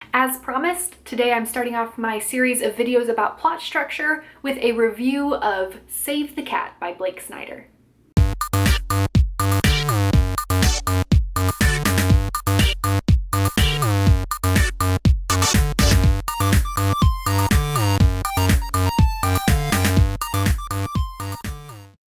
As promised, today I'm starting off my series of videos about plot structure with a review of Save the Cat by Blake Snyder.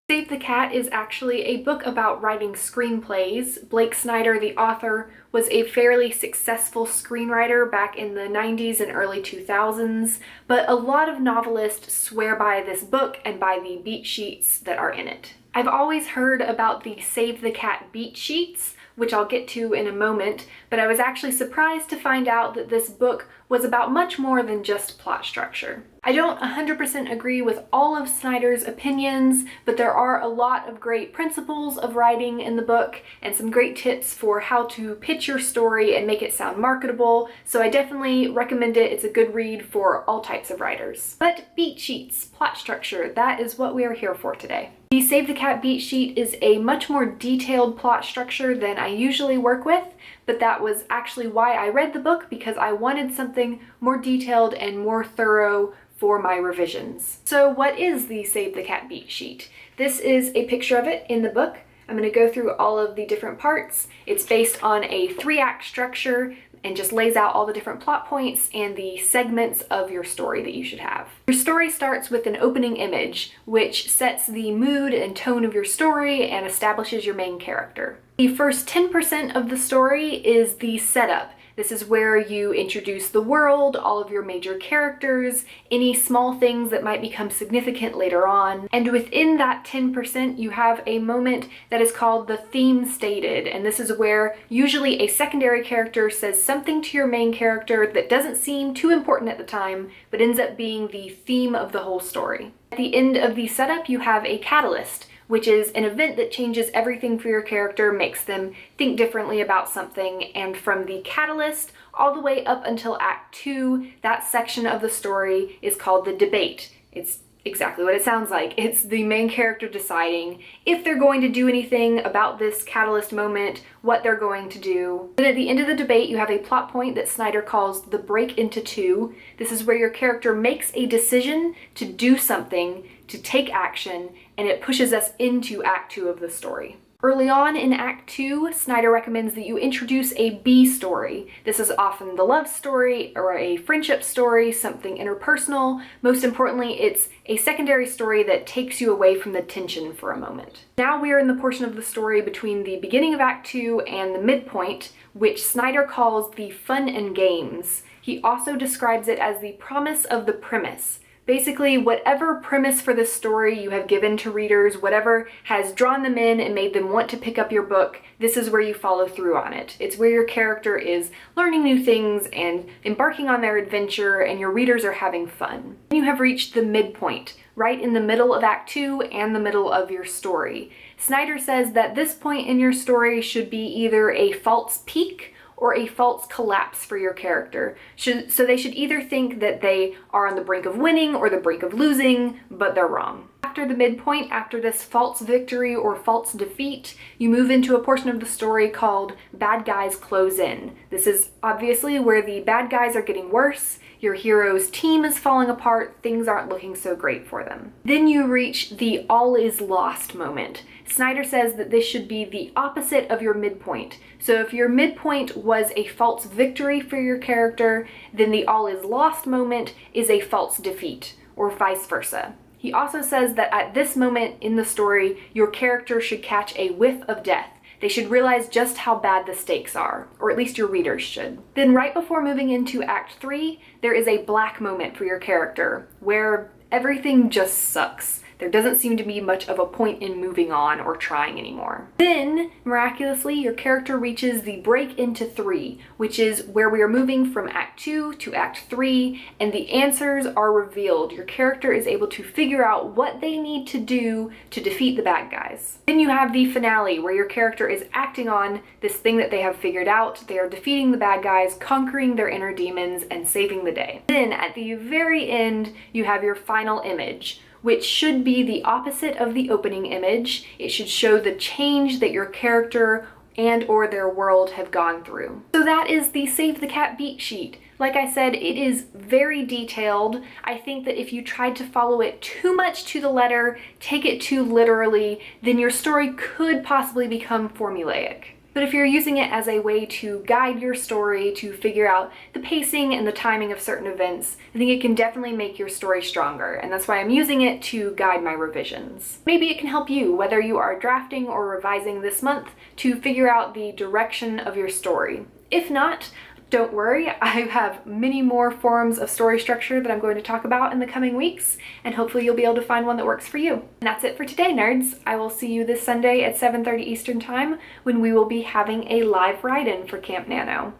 Save the Cat is actually a book about writing screenplays. Blake Snyder, the author, was a fairly successful screenwriter back in the 90s and early 2000s, but a lot of novelists swear by this book and by the beat sheets that are in it. I've always heard about the Save the Cat beat sheets, which I'll get to in a moment, but I was actually surprised to find out that this book was about much more than just plot structure. I don't 100% agree with all of Snyder's opinions, but there are a lot of great principles of writing in the book and some great tips for how to pitch your story and make it sound marketable, so I definitely recommend it. It's a good read for all types of writers. But beat sheets, plot structure, that is what we are here for today. The Save the Cat beat sheet is a much more detailed plot structure than I usually work with, but that was actually why I read the book, because I wanted something more detailed and more thorough for my revisions. So what is the Save the Cat beat sheet? This is a picture of it in the book. I'm going to go through all of the different parts. It's based on a 3-act structure and just lays out all the different plot points and the segments of your story that you should have. Your story starts with an opening image, which sets the mood and tone of your story and establishes your main character. The first 10% of the story is the setup. This is where you introduce the world, all of your major characters, any small things that might become significant later on. And within that 10%, you have a moment that is called the theme stated. And this is where usually a secondary character says something to your main character that doesn't seem too important at the time, but ends up being the theme of the whole story. At the end of the setup, you have a catalyst, which is an event that changes everything for your character, makes them think differently about something, and from the catalyst all the way up until Act 2, that section of the story is called the debate. It's exactly what it sounds like. It's the main character deciding if they're going to do anything about this catalyst moment, what they're going to do. Then at the end of the debate, you have a plot point that Snyder calls the break into two. This is where your character makes a decision to do something, to take action, and it pushes us into Act 2 of the story. Early on in Act 2, Snyder recommends that you introduce a B story. This is often the love story or a friendship story, something interpersonal. Most importantly, it's a secondary story that takes you away from the tension for a moment. Now we are in the portion of the story between the beginning of Act 2 and the midpoint, which Snyder calls the fun and games. He also describes it as the promise of the premise. Basically, whatever premise for this story you have given to readers, whatever has drawn them in and made them want to pick up your book, this is where you follow through on it. It's where your character is learning new things and embarking on their adventure, and your readers are having fun. You have reached the midpoint, right in the middle of Act 2 and the middle of your story. Snyder says that this point in your story should be either a false peak or a false collapse for your character. So they should either think that they are on the brink of winning or the brink of losing, but they're wrong. After the midpoint, after this false victory or false defeat, you move into a portion of the story called Bad Guys Close In. This is obviously where the bad guys are getting worse, your hero's team is falling apart, things aren't looking so great for them. Then you reach the all is lost moment. Snyder says that this should be the opposite of your midpoint. So if your midpoint was a false victory for your character, then the all is lost moment is a false defeat, or vice versa. He also says that at this moment in the story, your character should catch a whiff of death. They should realize just how bad the stakes are, or at least your readers should. Then right before moving into Act 3, there is a black moment for your character, where everything just sucks. There doesn't seem to be much of a point in moving on or trying anymore. Then, miraculously, your character reaches the break into 3, which is where we are moving from Act 2 to Act 3, and the answers are revealed. Your character is able to figure out what they need to do to defeat the bad guys. Then you have the finale, where your character is acting on this thing that they have figured out. They are defeating the bad guys, conquering their inner demons, and saving the day. Then, at the very end, you have your final image, which should be the opposite of the opening image. It should show the change that your character and or their world have gone through. So that is the Save the Cat beat sheet. Like I said, it is very detailed. I think that if you tried to follow it too much to the letter, take it too literally, then your story could possibly become formulaic. But if you're using it as a way to guide your story, to figure out the pacing and the timing of certain events, I think it can definitely make your story stronger, and that's why I'm using it to guide my revisions. Maybe it can help you, whether you are drafting or revising this month, to figure out the direction of your story. If not, don't worry, I have many more forms of story structure that I'm going to talk about in the coming weeks, and hopefully you'll be able to find one that works for you. And that's it for today, nerds. I will see you this Sunday at 7:30 Eastern Time when we will be having a live write-in for Camp Nano.